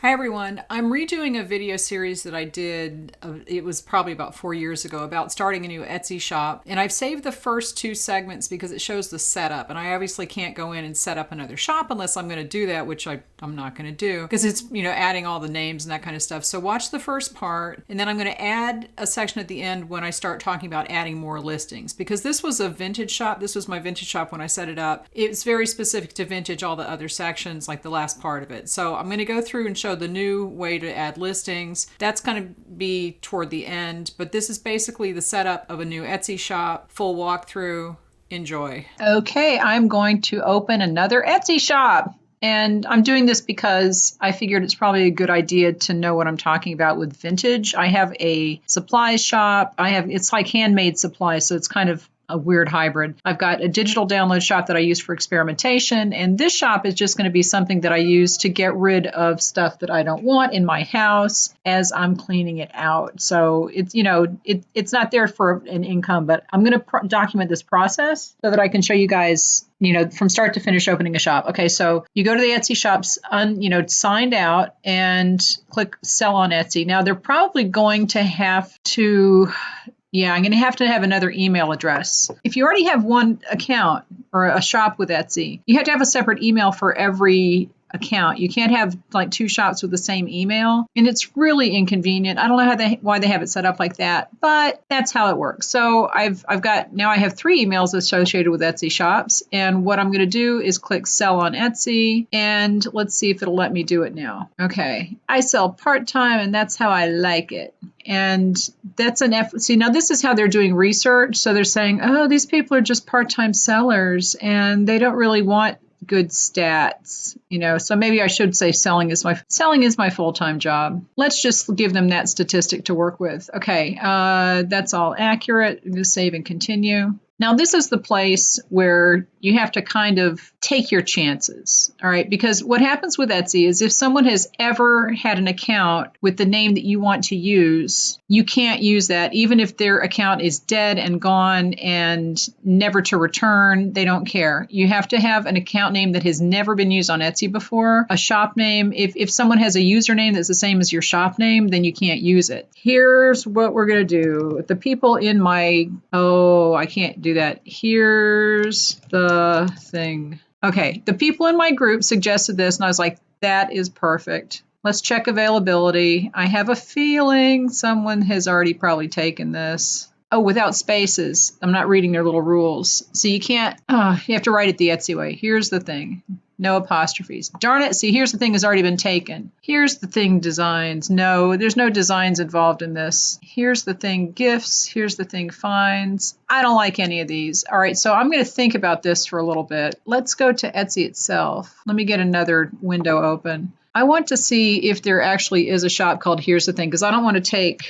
Hi everyone, I'm redoing a video series that I did, it was probably about 4 years ago, about starting a new Etsy shop. And I've saved the first two segments because it shows the setup. And I obviously can't go in and set up another shop unless I'm going to do that, which I'm not going to do because it's, adding all the names and that kind of stuff. So watch the first part, and then I'm going to add a section at the end when I start talking about adding more listings. Because this was a vintage shop, this was my vintage shop when I set it up. It's very specific to vintage, all the other sections, like the last part of it. So I'm going to go through and show the new way to add listings. That's going to be toward the end, but this is basically the setup of a new Etsy shop. Full walkthrough. Enjoy. Okay, I'm going to open another Etsy shop. And I'm doing this because I figured it's probably a good idea to know what I'm talking about with vintage. I have a supplies shop. It's like handmade supplies, so it's kind of a weird hybrid. I've got a digital download shop that I use for experimentation, and this shop is just going to be something that I use to get rid of stuff that I don't want in my house as I'm cleaning it out. So it's, it's not there for an income, but I'm going to document this process so that I can show you guys, from start to finish opening a shop. Okay, so you go to the Etsy shops, signed out, and click sell on Etsy. Now they're probably going to have to I'm going to have another email address. If you already have one account or a shop with Etsy, you have to have a separate email for every account. You can't have like two shops with the same email, and it's really inconvenient. I don't know why they have it set up like that, but that's how it works. So I have 3 emails associated with Etsy shops, and what I'm going to do is click sell on Etsy, and let's see if it'll let me do it now. Okay, I sell part-time, and that's how I like it. And that's see, now this is how they're doing research. So they're saying, oh, these people are just part-time sellers and they don't really want good stats, so maybe I should say selling is my full-time job. Let's just give them that statistic to work with. Okay, that's all accurate. I'm going to save and continue. Now, this is the place where you have to kind of take your chances, all right? Because what happens with Etsy is if someone has ever had an account with the name that you want to use, you can't use that. Even if their account is dead and gone and never to return, they don't care. You have to have an account name that has never been used on Etsy before, a shop name. If someone has a username that's the same as your shop name, then you can't use it. Here's what we're going to do. The people in my, I can't do that. Here's the thing. Okay, the people in my group suggested this, and I was like, that is perfect. Let's check availability. I have a feeling someone has already probably taken this. Oh, without spaces. I'm not reading their little rules. So you can't, you have to write it the Etsy way. Here's the thing. No apostrophes. Darn it. See, here's the thing has already been taken. Here's the thing designs. No, there's no designs involved in this. Here's the thing gifts. Here's the thing finds. I don't like any of these. All right, so I'm going to think about this for a little bit. Let's go to Etsy itself. Let me get another window open. I want to see if there actually is a shop called Here's the Thing, because I don't want to take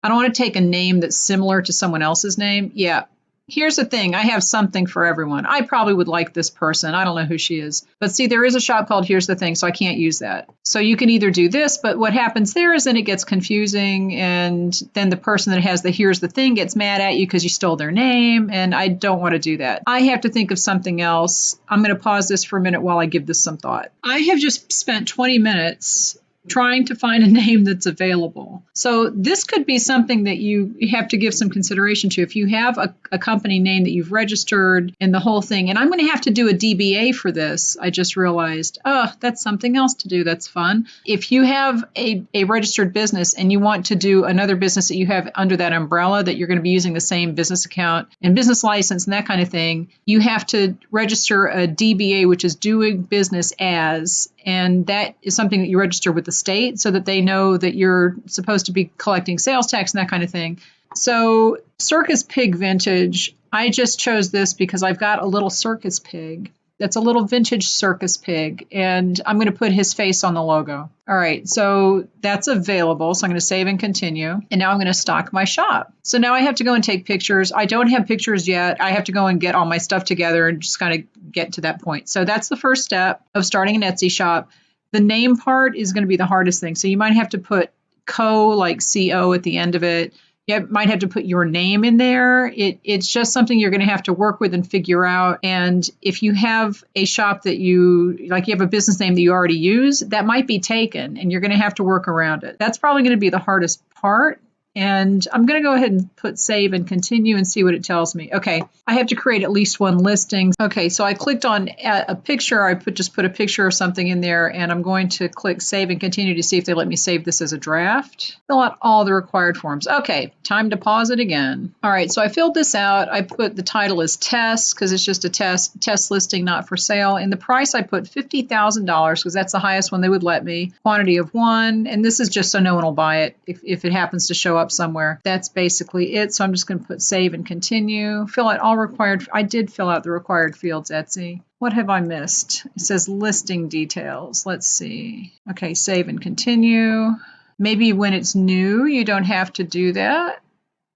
a name that's similar to someone else's name. Yeah. Here's the thing. I have something for everyone. I probably would like this person. I don't know who she is. But see, there is a shop called Here's the Thing, so I can't use that. So you can either do this, but what happens there is then it gets confusing, and then the person that has the Here's the Thing gets mad at you because you stole their name, and I don't want to do that. I have to think of something else. I'm going to pause this for a minute while I give this some thought. I have just spent 20 minutes trying to find a name that's available. So this could be something that you have to give some consideration to. If you have a company name that you've registered and the whole thing, and I'm going to have to do a DBA for this, I just realized, that's something else to do. That's fun. If you have a registered business and you want to do another business that you have under that umbrella that you're going to be using the same business account and business license and that kind of thing, you have to register a DBA, which is doing business as, and that is something that you register with the state so that they know that you're supposed to be collecting sales tax and that kind of thing. So circus pig vintage, I just chose this because I've got a little circus pig. That's a little vintage circus pig, and I'm going to put his face on the logo. All right, so that's available. So I'm going to save and continue. And now I'm going to stock my shop. So now I have to go and take pictures. I don't have pictures yet. I have to go and get all my stuff together and just kind of get to that point. So that's the first step of starting an Etsy shop. The name part is going to be the hardest thing. So you might have to put like CO at the end of it. You might have to put your name in there. It's just something you're going to have to work with and figure out. And if you have a shop that you have a business name that you already use, that might be taken and you're going to have to work around it. That's probably going to be the hardest part. And I'm going to go ahead and put save and continue and see what it tells me. Okay, I have to create at least one listing. Okay, so I clicked on a picture. I just put a picture of something in there, and I'm going to click save and continue to see if they let me save this as a draft. Fill out all the required forms. Okay, time to pause it again. All right, so I filled this out. I put the title as test because it's just a test listing, not for sale. And the price I put $50,000 because that's the highest one they would let me. Quantity of 1, and this is just so no one will buy it if it happens to show up somewhere. That's basically it. So I'm just going to put save and continue. Fill out all required. I did fill out the required fields, Etsy. What have I missed? It says listing details. Let's see. Okay, save and continue. Maybe when it's new, you don't have to do that.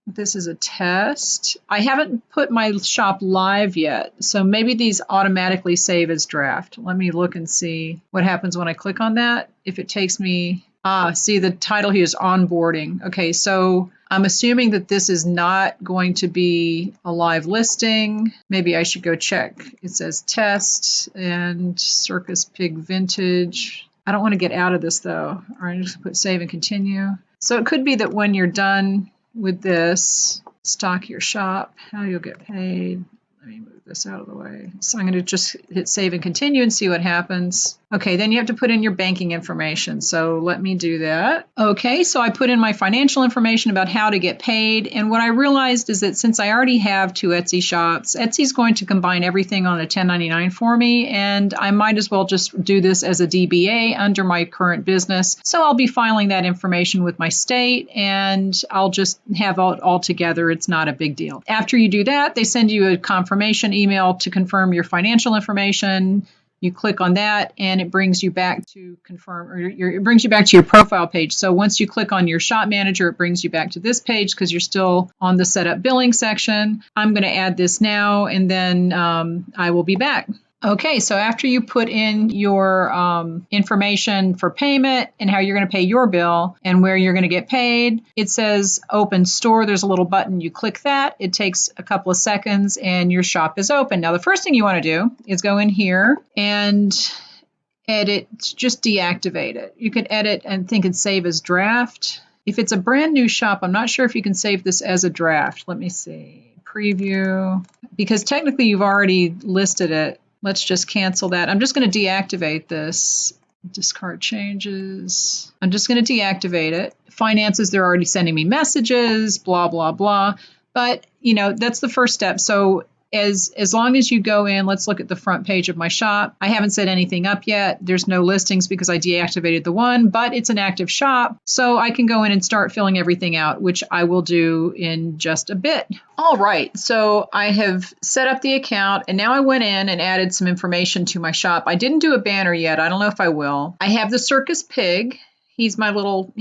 This is a test. I haven't put my shop live yet, so maybe these automatically save as draft. Let me look and see what happens when I click on that. If it takes me, see the title here is onboarding. Okay, so I'm assuming that this is not going to be a live listing. Maybe I should go check. It says test and Circus Pig Vintage. I don't want to get out of this though. All right, I'm just gonna put save and continue. So it could be that when you're done with this, stock your shop, how you'll get paid. Let me move this out of the way. So I'm going to just hit save and continue and see what happens. Okay, then you have to put in your banking information. So let me do that. Okay, so I put in my financial information about how to get paid. And what I realized is that since I already have 2 Etsy shops, Etsy's going to combine everything on a 1099 for me. And I might as well just do this as a DBA under my current business. So I'll be filing that information with my state and I'll just have it all together. It's not a big deal. After you do that, they send you a confirmation email to confirm your financial information. You click on that and it brings you back to confirm, or it brings you back to your profile page. So once you click on your shop manager, it brings you back to this page because you're still on the setup billing section. I'm going to add this now and then I will be back. Okay, so after you put in your information for payment and how you're going to pay your bill and where you're going to get paid, it says open store. There's a little button. You click that. It takes a couple of seconds and your shop is open. Now, the first thing you want to do is go in here and edit, just deactivate it. You can edit and think and save as draft. If it's a brand new shop, I'm not sure if you can save this as a draft. Let me see. Preview. Because technically you've already listed it. Let's just cancel that. I'm just going to deactivate this. Discard changes. I'm just going to deactivate it. Finances, they're already sending me messages, blah, blah, blah. But, you know, that's the first step. So as long as you go in, let's look at the front page of my shop. I haven't set anything up yet. There's no listings because I deactivated the one, but it's an active shop. So I can go in and start filling everything out, which I will do in just a bit. All right, so I have set up the account and now I went in and added some information to my shop. I didn't do a banner yet. I don't know if I will. I have the circus pig. He's my little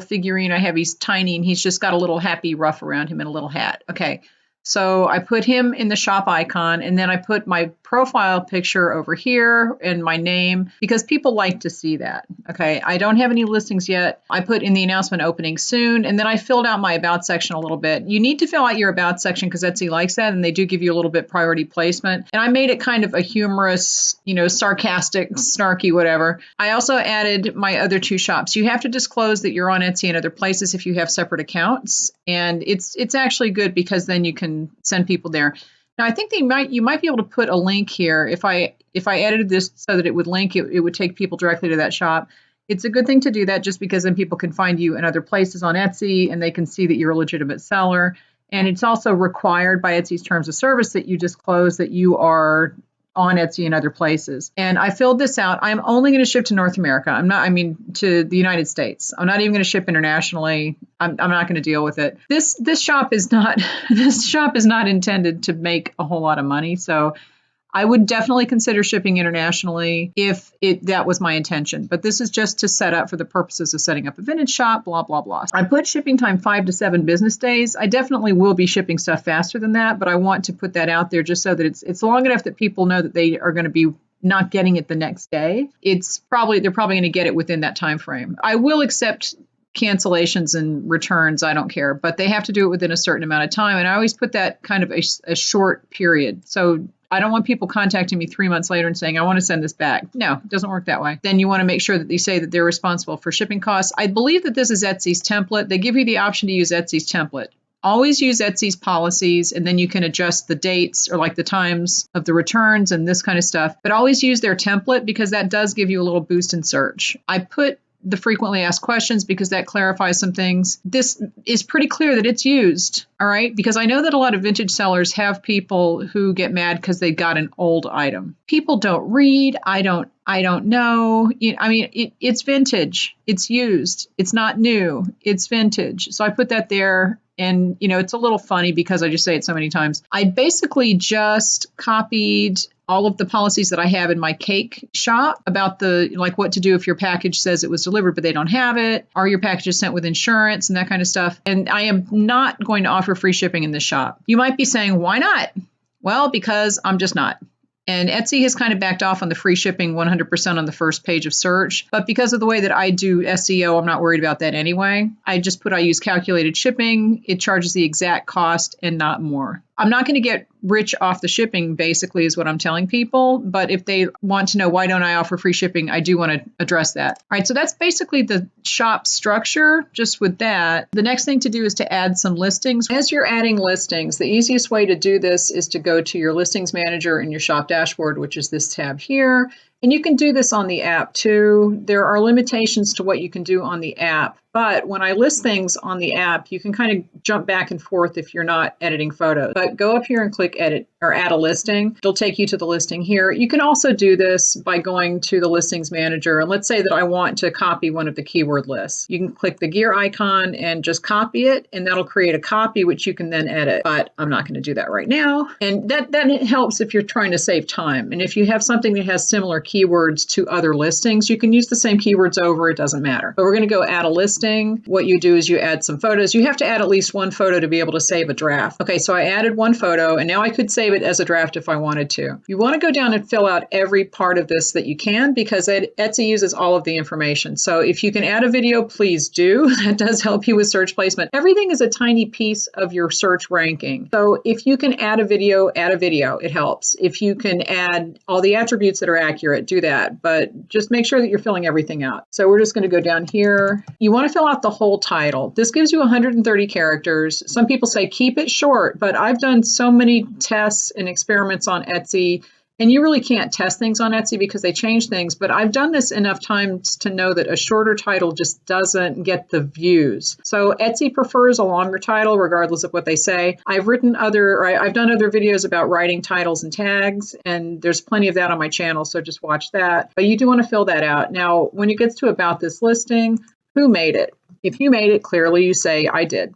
figurine I have. He's tiny and he's just got a little happy ruff around him and a little hat. Okay. So I put him in the shop icon and then I put my profile picture over here and my name because people like to see that. Okay, I don't have any listings yet. I put in the announcement opening soon and then I filled out my about section a little bit. You need to fill out your about section because Etsy likes that and they do give you a little bit priority placement. And I made it kind of a humorous, you know, sarcastic, snarky, whatever. I also added my other 2 shops. You have to disclose that you're on Etsy and other places if you have separate accounts. And it's actually good because then you can send people there. Now, I think you might be able to put a link here. If I edited this so that it would link, it would take people directly to that shop. It's a good thing to do that just because then people can find you in other places on Etsy and they can see that you're a legitimate seller. And it's also required by Etsy's terms of service that you disclose that you are on Etsy and other places. And I filled this out. I'm only going to ship to North America. To the United States. I'm not even going to ship internationally. I'm not going to deal with it. This shop is not intended to make a whole lot of money. So I would definitely consider shipping internationally if that was my intention. But this is just to set up for the purposes of setting up a vintage shop, blah, blah, blah. I put shipping time 5 to 7 business days. I definitely will be shipping stuff faster than that, but I want to put that out there just so that it's long enough that people know that they are going to be not getting it the next day. They're probably going to get it within that time frame. I will accept cancellations and returns, I don't care, but they have to do it within a certain amount of time. And I always put that kind of a short period. So I don't want people contacting me 3 months later and saying, I want to send this back. No, it doesn't work that way. Then you want to make sure that they say that they're responsible for shipping costs. I believe that this is Etsy's template. They give you the option to use Etsy's template. Always use Etsy's policies, and then you can adjust the dates or like the times of the returns and this kind of stuff. But always use their template because that does give you a little boost in search. I put the frequently asked questions because that clarifies some things. This is pretty clear that it's used, all right? Because I know that a lot of vintage sellers have people who get mad because they got an old item. People don't read. I don't know. It's vintage. It's used. It's not new. It's vintage. So I put that there. And, it's a little funny because I just say it so many times. I basically just copied all of the policies that I have in my cake shop about what to do if your package says it was delivered, but they don't have it. Are your packages sent with insurance and that kind of stuff? And I am not going to offer free shipping in this shop. You might be saying, why not? Well, because I'm just not. And Etsy has kind of backed off on the free shipping 100% on the first page of search. But because of the way that I do SEO, I'm not worried about that anyway. I use calculated shipping. It charges the exact cost and not more. I'm not going to get rich off the shipping, basically, is what I'm telling people. But if they want to know why don't I offer free shipping, I do want to address that. All right, so that's basically the shop structure. Just with that, the next thing to do is to add some listings. As you're adding listings, the easiest way to do this is to go to your listings manager in your shop dashboard, which is this tab here. And you can do this on the app too. There are limitations to what you can do on the app. But when I list things on the app, you can kind of jump back and forth if you're not editing photos. But go up here and click edit or add a listing. It'll take you to the listing here. You can also do this by going to the listings manager. And let's say that I want to copy one of the keyword lists. You can click the gear icon and just copy it, and that'll create a copy, which you can then edit. But I'm not going to do that right now. And that helps if you're trying to save time. And if you have something that has similar keywords to other listings, you can use the same keywords over. It doesn't matter. But we're going to go add a listing. What you do is you add some photos. You have to add at least one photo to be able to save a draft. Okay, so I added one photo, and now I could save it as a draft if I wanted to. You want to go down and fill out every part of this that you can because Etsy uses all of the information. So if you can add a video, please do. That does help you with search placement. Everything is a tiny piece of your search ranking. So if you can add a video, it helps. If you can add all the attributes that are accurate, do that. But just make sure that you're filling everything out. So we're just going to go down here. You want to fill out the whole title. This gives you 130 characters. Some people say keep it short, but I've done so many tests and experiments on Etsy, and you really can't test things on Etsy because they change things, but I've done this enough times to know that a shorter title just doesn't get the views. So Etsy prefers a longer title regardless of what they say. I've done other videos about writing titles and tags, and there's plenty of that on my channel, so just watch that. But you do want to fill that out. Now, when it gets to about this listing, who made it? If you made it, clearly you say, I did.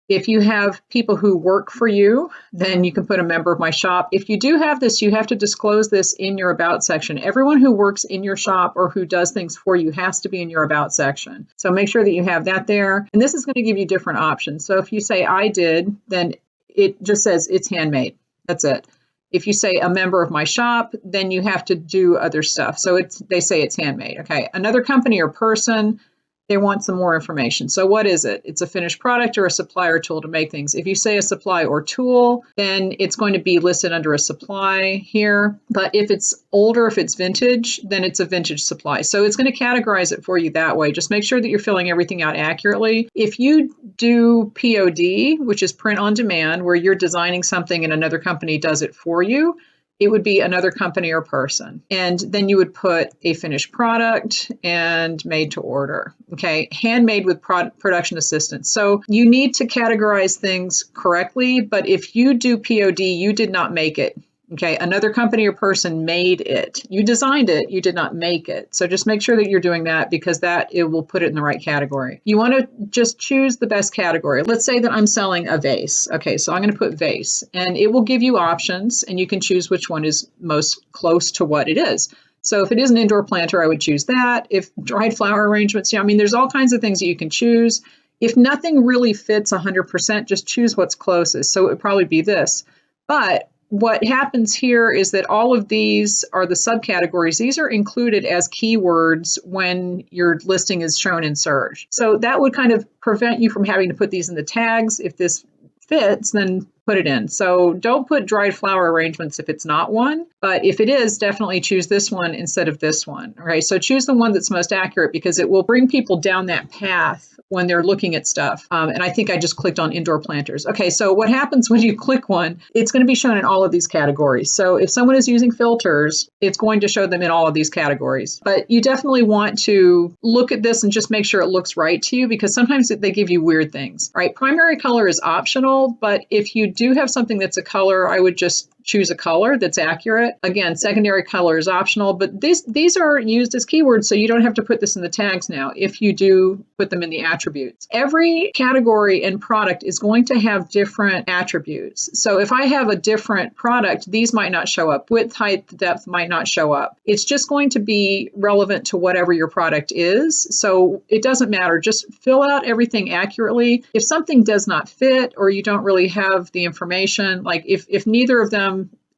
If you have people who work for you, then you can put a member of my shop. If you do have this, you have to disclose this in your about section. Everyone who works in your shop or who does things for you has to be in your about section. So make sure that you have that there. And this is going to give you different options. So if you say I did, then it just says it's handmade. That's it. If you say a member of my shop, then you have to do other stuff. So they say it's handmade. Okay. Another company or person, they want some more information. So what is it? It's a finished product or a supply or tool to make things. If you say a supply or tool, then it's going to be listed under a supply here. But if it's older, if it's vintage, then it's a vintage supply. So it's going to categorize it for you that way. Just make sure that you're filling everything out accurately. If you do POD, which is print on demand, where you're designing something and another company does it for you, it would be another company or person. And then you would put a finished product and made to order. Okay, handmade with production assistance. So you need to categorize things correctly, but if you do POD, you did not make it. Okay, another company or person made it. You designed it, you did not make it. So just make sure that you're doing that because it will put it in the right category. You want to just choose the best category. Let's say that I'm selling a vase. Okay, so I'm going to put vase, and it will give you options, and you can choose which one is most close to what it is. So if it is an indoor planter, I would choose that. If dried flower arrangements, there's all kinds of things that you can choose. If nothing really fits 100%, just choose what's closest. So it would probably be this. But what happens here is that all of these are the subcategories. These are included as keywords when your listing is shown in search. So that would kind of prevent you from having to put these in the tags. If this fits, then put it in. So don't put dried flower arrangements if it's not one, but if it is, definitely choose this one instead of this one. Okay, so choose the one that's most accurate because it will bring people down that path when they're looking at stuff. And I think I just clicked on indoor planters. Okay, so what happens when you click one, it's going to be shown in all of these categories. So if someone is using filters, it's going to show them in all of these categories. But you definitely want to look at this and just make sure it looks right to you because sometimes they give you weird things, right? Primary color is optional, but if you do have something that's a color, I would just choose a color that's accurate. Again, secondary color is optional, but these are used as keywords, so you don't have to put this in the tags now if you do put them in the attributes. Every category and product is going to have different attributes. So if I have a different product, these might not show up. Width, height, depth might not show up. It's just going to be relevant to whatever your product is. So it doesn't matter. Just fill out everything accurately. If something does not fit or you don't really have the information, like if neither of them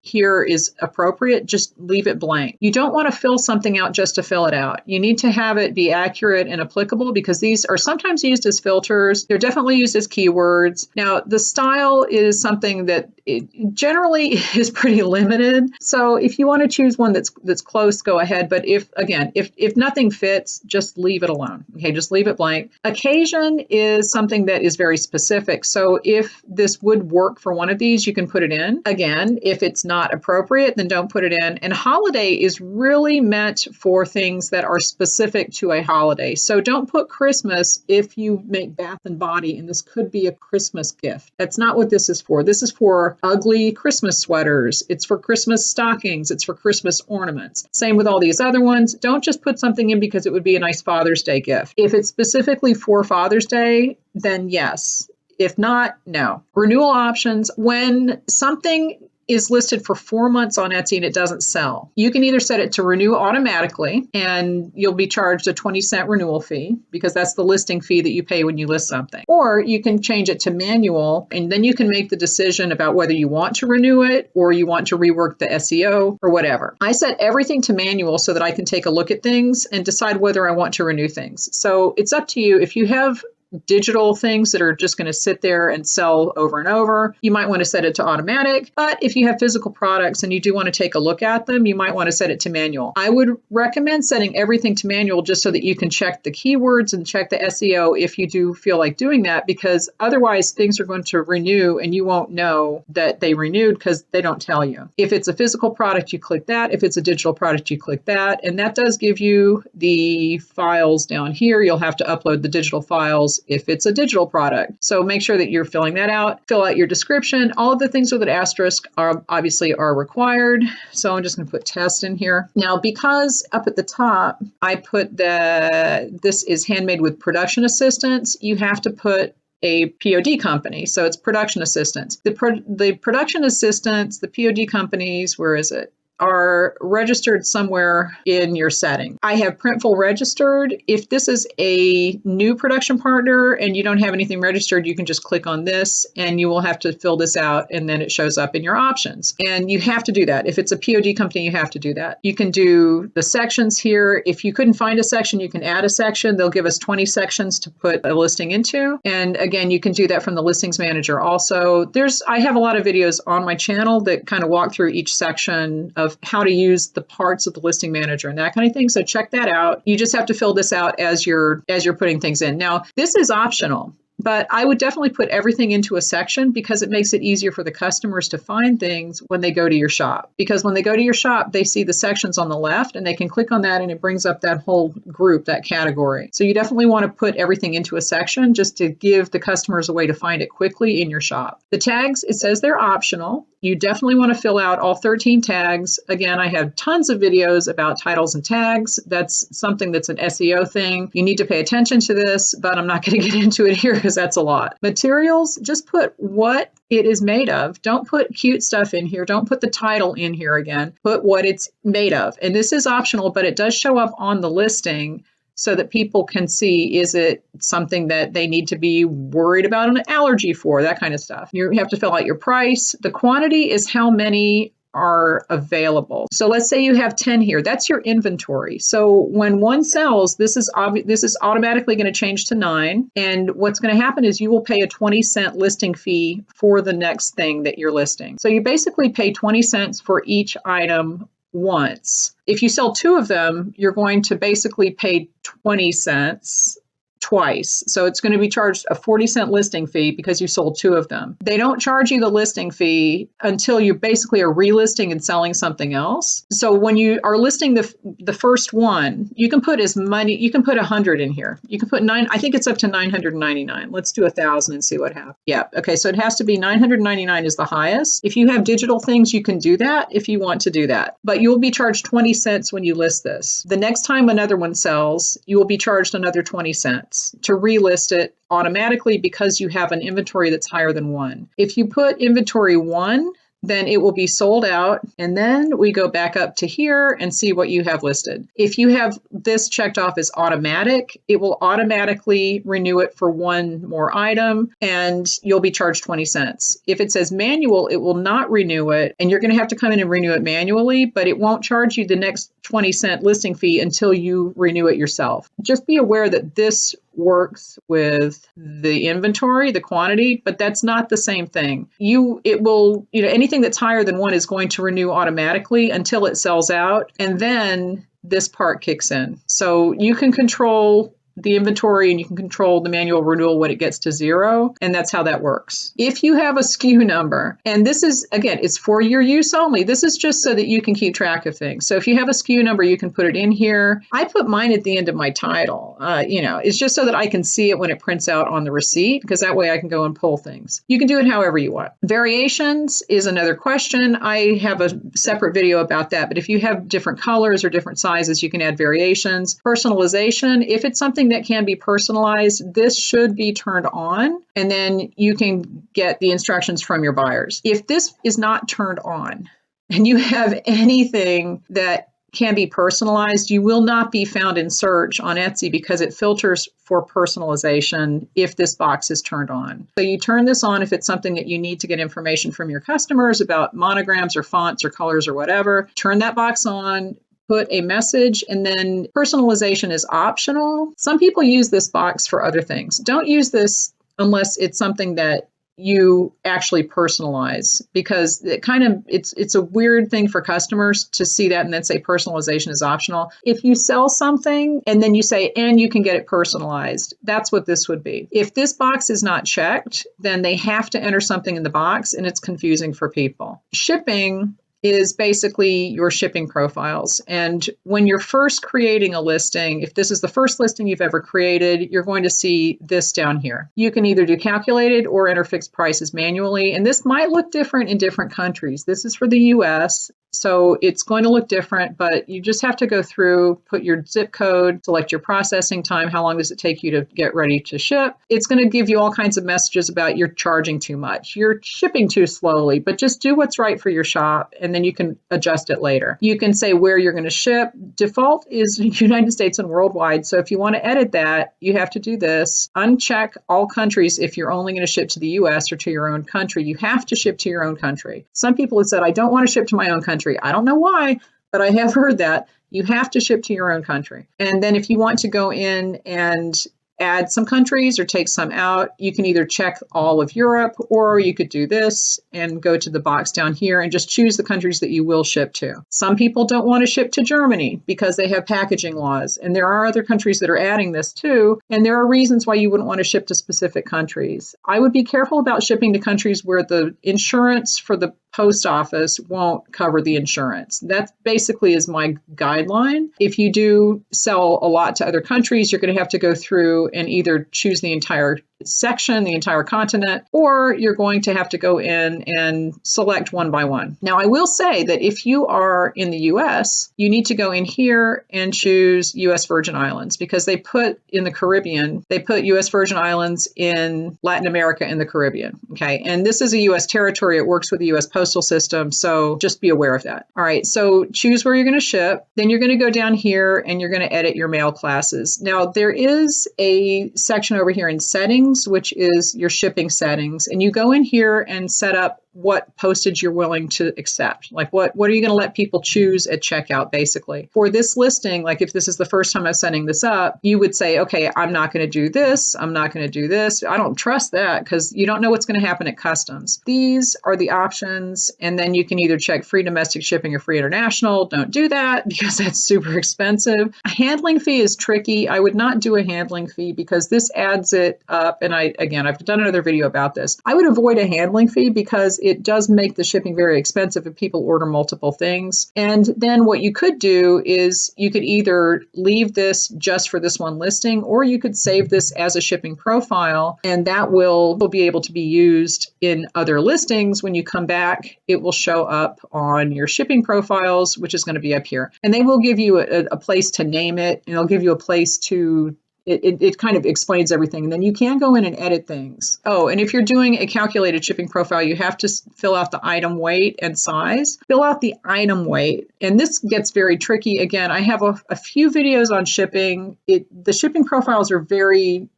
here is appropriate, just leave it blank. You don't want to fill something out just to fill it out. You need to have it be accurate and applicable because these are sometimes used as filters. They're definitely used as keywords. Now, the style is something that it generally is pretty limited. So if you want to choose one that's close, go ahead. But if nothing fits, just leave it alone. Okay, just leave it blank. Occasion is something that is very specific. So if this would work for one of these, you can put it in. Again, if it's not appropriate, then don't put it in. And holiday is really meant for things that are specific to a holiday. So don't put Christmas if you make bath and body, and this could be a Christmas gift. That's not what this is for. This is for ugly Christmas sweaters. It's for Christmas stockings. It's for Christmas ornaments. Same with all these other ones. Don't just put something in because it would be a nice Father's Day gift. If it's specifically for Father's Day, then yes. If not, no. Renewal options. When something is listed for 4 months on Etsy and it doesn't sell, you can either set it to renew automatically and you'll be charged a 20-cent renewal fee because that's the listing fee that you pay when you list something. Or you can change it to manual and then you can make the decision about whether you want to renew it or you want to rework the SEO or whatever. I set everything to manual so that I can take a look at things and decide whether I want to renew things. So it's up to you. If you have digital things that are just going to sit there and sell over and over, you might want to set it to automatic. But if you have physical products and you do want to take a look at them, you might want to set it to manual. I would recommend setting everything to manual just so that you can check the keywords and check the SEO if you do feel like doing that, because otherwise things are going to renew and you won't know that they renewed because they don't tell you. If it's a physical product, you click that. If it's a digital product, you click that. And that does give you the files down here. You'll have to upload the digital files if it's a digital product. So make sure that you're filling that out. Fill out your description. All of the things with an asterisk are obviously required. So I'm just going to put test in here. Now, because up at the top, I put this is handmade with production assistance, you have to put a POD company. So it's production assistants. The production assistants, the POD companies, where is it? Are registered somewhere in your setting. I have Printful registered. If this is a new production partner and you don't have anything registered, you can just click on this and you will have to fill this out and then it shows up in your options. And you have to do that. If it's a POD company, you have to do that. You can do the sections here. If you couldn't find a section, you can add a section. They'll give us 20 sections to put a listing into. And again, you can do that from the listings manager also. I have a lot of videos on my channel that kind of walk through each section of how to use the parts of the listing manager and that kind of thing. So check that out. You just have to fill this out as you're putting things in. Now, this is optional, but I would definitely put everything into a section because it makes it easier for the customers to find things when they go to your shop. Because when they go to your shop, they see the sections on the left and they can click on that and it brings up that whole group, that category. So you definitely want to put everything into a section just to give the customers a way to find it quickly in your shop. The tags, it says they're optional. You definitely want to fill out all 13 tags. Again, I have tons of videos about titles and tags. That's something that's an SEO thing. You need to pay attention to this, but I'm not going to get into it here because that's a lot. Materials, just put what it is made of. Don't put cute stuff in here. Don't put the title in here again. Put what it's made of. And this is optional, but it does show up on the listing. so that people can see, is it something that they need to be worried about an allergy for, that kind of stuff. You have to fill out your price. The quantity is how many are available. So let's say you have 10 here. That's your inventory. So when one sells, this is automatically going to change to 9. And what's going to happen is you will pay a 20-cent listing fee for the next thing that you're listing. So you basically pay 20 cents for each item once. If you sell 2 of them, you're going to basically pay 20 cents twice. So it's going to be charged a 40-cent listing fee because you sold 2 of them. They don't charge you the listing fee until you basically are relisting and selling something else. So when you are listing the first one, you can put you can put 100 in here. You can put 9, I think it's up to 999. Let's do 1,000 and see what happens. Yeah. Okay. So it has to be 999 is the highest. If you have digital things, you can do that if you want to do that, but you'll be charged 20 cents when you list this. The next time another one sells, you will be charged another 20 cents to relist it automatically because you have an inventory that's higher than 1. If you put inventory 1, then it will be sold out. And then we go back up to here and see what you have listed. If you have this checked off as automatic, it will automatically renew it for 1 more item and you'll be charged 20 cents. If it says manual, it will not renew it and you're going to have to come in and renew it manually, but it won't charge you the next 20-cent listing fee until you renew it yourself. Just be aware that this works with the inventory, the quantity, but that's not the same thing. Anything that's higher than 1 is going to renew automatically until it sells out, and then this part kicks in. So you can control the inventory and you can control the manual renewal when it gets to 0. And that's how that works. If you have a SKU number, and this is, again, it's for your use only. This is just so that you can keep track of things. So if you have a SKU number, you can put it in here. I put mine at the end of my title. It's just so that I can see it when it prints out on the receipt, because that way I can go and pull things. You can do it however you want. Variations is another question. I have a separate video about that. But if you have different colors or different sizes, you can add variations. Personalization, if it's something that can be personalized, this should be turned on, and then you can get the instructions from your buyers. If this is not turned on and you have anything that can be personalized, you will not be found in search on Etsy because it filters for personalization if this box is turned on. So you turn this on if it's something that you need to get information from your customers about monograms or fonts or colors or whatever. Turn that box on, put a message, and then personalization is optional. Some people use this box for other things. Don't use this unless it's something that you actually personalize, because it's a weird thing for customers to see that and then say personalization is optional. If you sell something and then you say, and you can get it personalized, that's what this would be. If this box is not checked, then they have to enter something in the box and it's confusing for people. Shipping is basically your shipping profiles. And when you're first creating a listing, if this is the first listing you've ever created, you're going to see this down here. You can either do calculated or enter fixed prices manually. And this might look different in different countries. This is for the US. So it's going to look different, but you just have to go through, put your zip code, select your processing time, how long does it take you to get ready to ship. It's going to give you all kinds of messages about you're charging too much, you're shipping too slowly, but just do what's right for your shop, and then you can adjust it later. You can say where you're going to ship. Default is United States and worldwide. So if you want to edit that, you have to do this. Uncheck all countries if you're only going to ship to the US or to your own country. You have to ship to your own country. Some people have said, I don't want to ship to my own country. I don't know why, but I have heard that. You have to ship to your own country. And then if you want to go in and add some countries or take some out, you can either check all of Europe, or you could do this and go to the box down here and just choose the countries that you will ship to. Some people don't want to ship to Germany because they have packaging laws, and there are other countries that are adding this too, and there are reasons why you wouldn't want to ship to specific countries. I would be careful about shipping to countries where the insurance for the post office won't cover the insurance. That basically is my guideline. If you do sell a lot to other countries, you're going to have to go through and either choose the entire section, the entire continent, or you're going to have to go in and select one by one. Now, I will say that if you are in the US, you need to go in here and choose US Virgin Islands, because they put in the Caribbean, they put US Virgin Islands in Latin America and the Caribbean. Okay. And this is a US territory. It works with the US Postal postal system. So just be aware of that. All right. So choose where you're going to ship. Then you're going to go down here and you're going to edit your mail classes. Now there is a section over here in settings, which is your shipping settings. And you go in here and set up what postage you're willing to accept. Like what are you going to let people choose at checkout, basically. For this listing, like if this is the first time I'm setting this up, you would say, okay, I'm not going to do this. I'm not going to do this. I don't trust that because you don't know what's going to happen at customs. These are the options. And then you can either check free domestic shipping or free international. Don't do that because that's super expensive. A handling fee is tricky. I would not do a handling fee because this adds it up. And I've done another video about this. I would avoid a handling fee because it does make the shipping very expensive if people order multiple things. And then what you could do is you could either leave this just for this one listing, or you could save this as a shipping profile, and that will be able to be used in other listings. When you come back, it will show up on your shipping profiles, which is going to be up here. And they will give you a place to name it, and they'll give you a place to It kind of explains everything. And then you can go in and edit things. Oh, and if you're doing a calculated shipping profile, you have to fill out the item weight and size. Fill out the item weight. And this gets very tricky. Again, I have a few videos on shipping. The shipping profiles are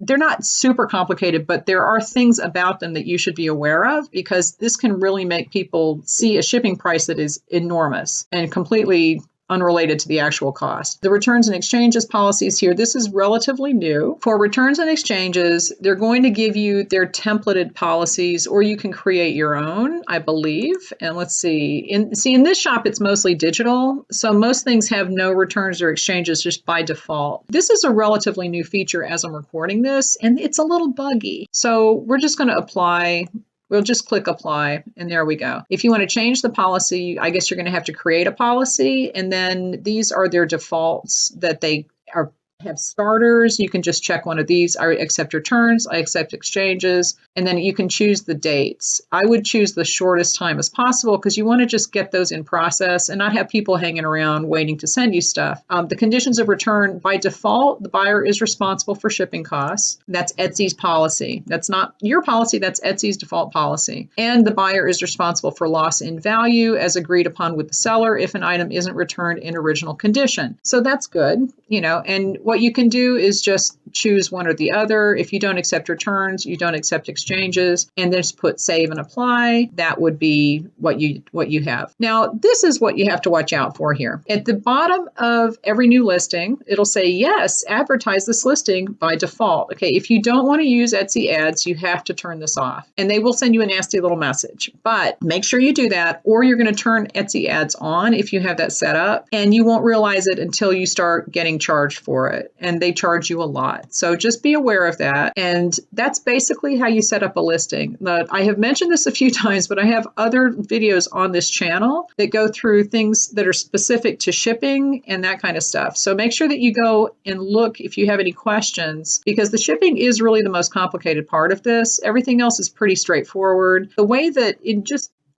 they're not super complicated, but there are things about them that you should be aware of because this can really make people see a shipping price that is enormous and completely unrelated to the actual cost. The returns and exchanges policies here, this is relatively new. For returns and exchanges, they're going to give you their templated policies, or you can create your own, I believe. And let's see. In this shop, it's mostly digital. So most things have no returns or exchanges just by default. This is a relatively new feature as I'm recording this, and it's a little buggy. So we're just going to apply. We'll just click apply, and there we go. If you want to change the policy, I guess you're going to have to create a policy, and then these are their defaults that they have starters. You can just check one of these. I accept returns, I accept exchanges, and then you can choose the dates. I would choose the shortest time as possible because you want to just get those in process and not have people hanging around waiting to send you stuff. The conditions of return, by default, the buyer is responsible for shipping costs. That's Etsy's policy. That's not your policy, that's Etsy's default policy. And the buyer is responsible for loss in value as agreed upon with the seller if an item isn't returned in original condition. So that's good, and what you can do is just choose one or the other. If you don't accept returns, you don't accept exchanges, and just put save and apply. That would be what you have. Now, this is what you have to watch out for here. At the bottom of every new listing, it'll say, yes, advertise this listing by default. Okay, if you don't want to use Etsy ads, you have to turn this off, and they will send you a nasty little message. But make sure you do that, or you're going to turn Etsy ads on if you have that set up, and you won't realize it until you start getting charged for it. And they charge you a lot. So just be aware of that. And that's basically how you set up a listing. I have mentioned this a few times, but I have other videos on this channel that go through things that are specific to shipping and that kind of stuff. So make sure that you go and look if you have any questions, because the shipping is really the most complicated part of this. Everything else is pretty straightforward. The way that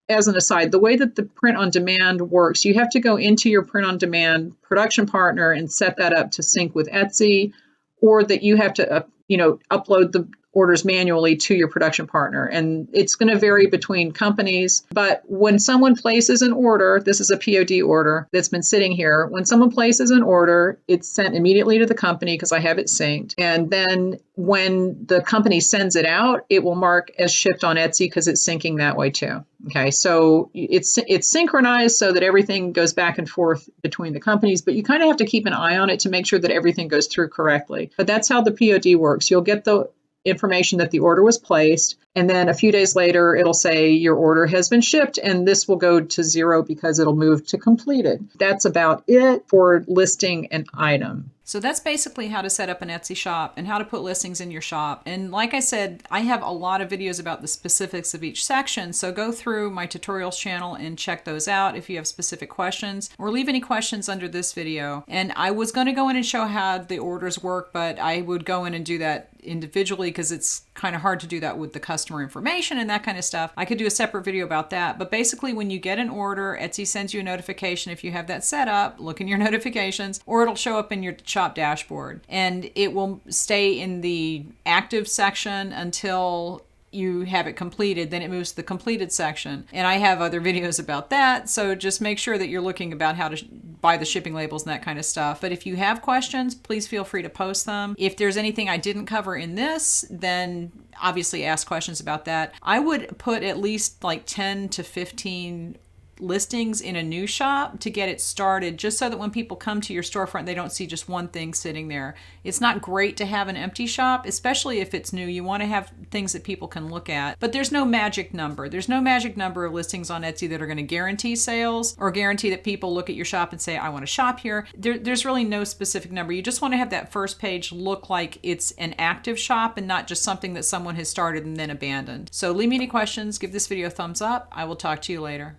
as an aside, the way that the print on demand works, you have to go into your print on demand production partner and set that up to sync with Etsy, or that you have to, upload the orders manually to your production partner. And it's going to vary between companies. But when someone places an order, this is a POD order that's been sitting here. When someone places an order, it's sent immediately to the company because I have it synced. And then when the company sends it out, it will mark as shipped on Etsy because it's syncing that way too. Okay, so it's synchronized so that everything goes back and forth between the companies, but you kind of have to keep an eye on it to make sure that everything goes through correctly. But that's how the POD works. You'll get the information that the order was placed, and then a few days later, it'll say your order has been shipped, and this will go to 0 because it'll move to completed. That's about it for listing an item. So that's basically how to set up an Etsy shop and how to put listings in your shop. And like I said, I have a lot of videos about the specifics of each section. So go through my tutorials channel and check those out if you have specific questions, or leave any questions under this video. And I was going to go in and show how the orders work, but I would go in and do that individually because it's kind of hard to do that with the customer information and that kind of stuff. I could do a separate video about that. But basically, when you get an order, Etsy sends you a notification. If you have that set up, look in your notifications, or it'll show up in your shop dashboard, and it will stay in the active section until you have it completed, then it moves to the completed section. And I have other videos about that. So just make sure that you're looking about how to buy the shipping labels and that kind of stuff. But if you have questions, please feel free to post them. If there's anything I didn't cover in this, then obviously ask questions about that. I would put at least like 10 to 15 listings in a new shop to get it started, just so that when people come to your storefront, they don't see just one thing sitting there. It's not great to have an empty shop, especially if it's new. You want to have things that people can look at, but there's no magic number. There's no magic number of listings on Etsy that are going to guarantee sales or guarantee that people look at your shop and say, I want to shop here. There's really no specific number. You just want to have that first page look like it's an active shop and not just something that someone has started and then abandoned. So leave me any questions, give this video a thumbs up. I will talk to you later.